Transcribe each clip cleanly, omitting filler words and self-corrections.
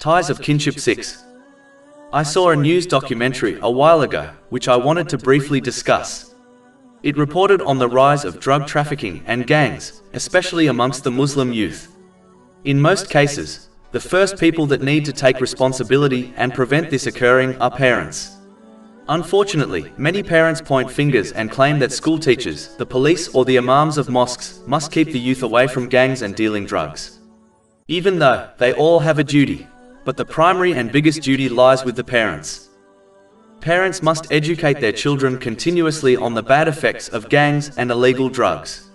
Ties of Kinship 6. I saw a news documentary a while ago, which I wanted to briefly discuss. It reported on the rise of drug trafficking and gangs, especially amongst the Muslim youth. In most cases, the first people that need to take responsibility and prevent this occurring are parents. Unfortunately, many parents point fingers and claim that school teachers, the police or the imams of mosques must keep the youth away from gangs and dealing drugs. Even though they all have a duty, but the primary and biggest duty lies with the parents. Parents must educate their children continuously on the bad effects of gangs and illegal drugs.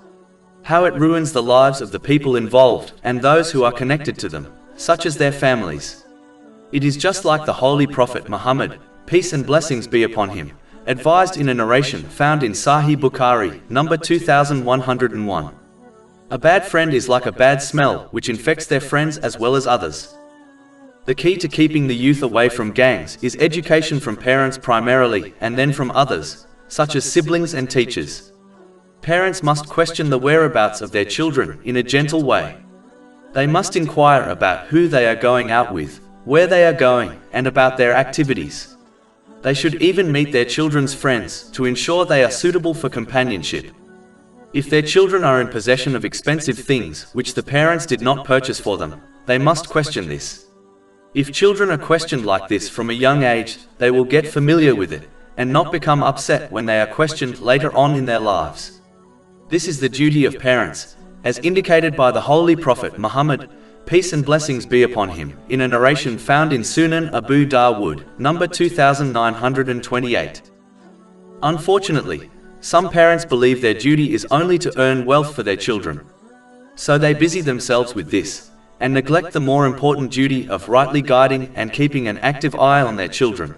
How it ruins the lives of the people involved and those who are connected to them, such as their families. It is just like the Holy Prophet Muhammad, peace and blessings be upon him, advised in a narration found in Sahih Bukhari, number 2101. A bad friend is like a bad smell which infects their friends as well as others. The key to keeping the youth away from gangs is education from parents primarily and then from others, such as siblings and teachers. Parents must question the whereabouts of their children in a gentle way. They must inquire about who they are going out with, where they are going, and about their activities. They should even meet their children's friends to ensure they are suitable for companionship. If their children are in possession of expensive things which the parents did not purchase for them, they must question this. If children are questioned like this from a young age, they will get familiar with it and not become upset when they are questioned later on in their lives. This is the duty of parents, as indicated by the Holy Prophet Muhammad, peace and blessings be upon him, in a narration found in Sunan Abu Dawood, number 2928. Unfortunately, some parents believe their duty is only to earn wealth for their children. So they busy themselves with this, and neglect the more important duty of rightly guiding and keeping an active eye on their children.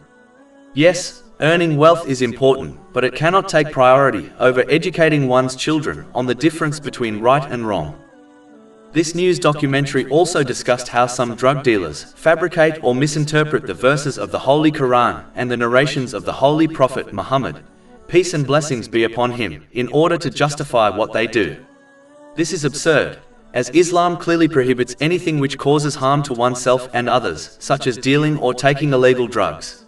Yes, earning wealth is important, but it cannot take priority over educating one's children on the difference between right and wrong. This news documentary also discussed how some drug dealers fabricate or misinterpret the verses of the Holy Quran and the narrations of the Holy Prophet Muhammad, peace and blessings be upon him, in order to justify what they do. This is absurd, as Islam clearly prohibits anything which causes harm to oneself and others, such as dealing or taking illegal drugs.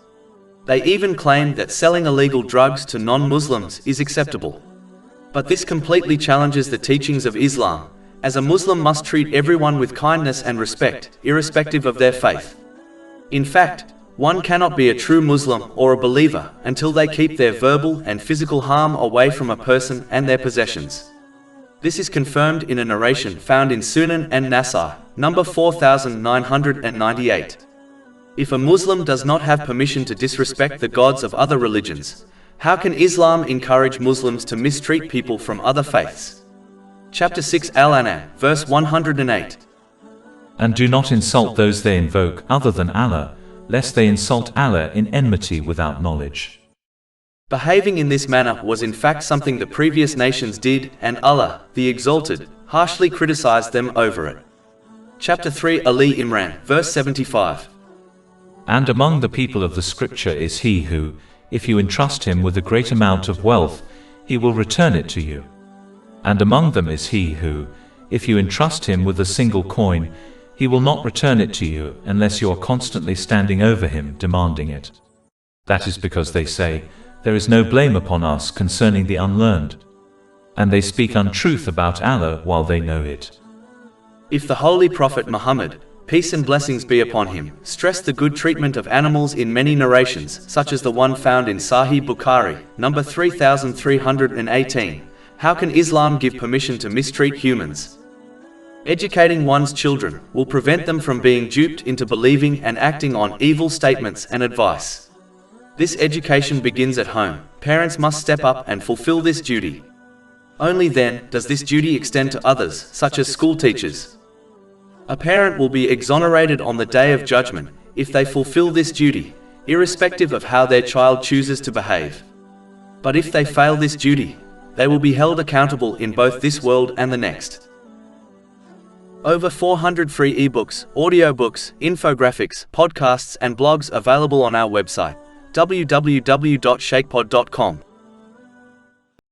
They even claim that selling illegal drugs to non-Muslims is acceptable. But this completely challenges the teachings of Islam, as a Muslim must treat everyone with kindness and respect, irrespective of their faith. In fact, one cannot be a true Muslim or a believer until they keep their verbal and physical harm away from a person and their possessions. This is confirmed in a narration found in Sunan and Nasai, number 4998. If a Muslim does not have permission to disrespect the gods of other religions, how can Islam encourage Muslims to mistreat people from other faiths? Chapter 6 Al-An'am, verse 108. And do not insult those they invoke other than Allah, lest they insult Allah in enmity without knowledge. Behaving in this manner was in fact something the previous nations did, and Allah, the Exalted, harshly criticized them over it. Chapter 3 Ali Imran, verse 75. And among the people of the scripture is he who, if you entrust him with a great amount of wealth, he will return it to you. And among them is he who, if you entrust him with a single coin, he will not return it to you unless you are constantly standing over him demanding it. That is because they say, there is no blame upon us concerning the unlearned. And they speak untruth about Allah while they know it. If the Holy Prophet Muhammad, peace and blessings be upon him, stressed the good treatment of animals in many narrations, such as the one found in Sahih Bukhari, number 3318, how can Islam give permission to mistreat humans? Educating one's children will prevent them from being duped into believing and acting on evil statements and advice. This education begins at home. Parents must step up and fulfill this duty. Only then does this duty extend to others, such as school teachers. A parent will be exonerated on the Day of Judgment if they fulfill this duty, irrespective of how their child chooses to behave. But if they fail this duty, they will be held accountable in both this world and the next. Over 400 free ebooks, audiobooks, infographics, podcasts and blogs available on our website, www.shakepod.com.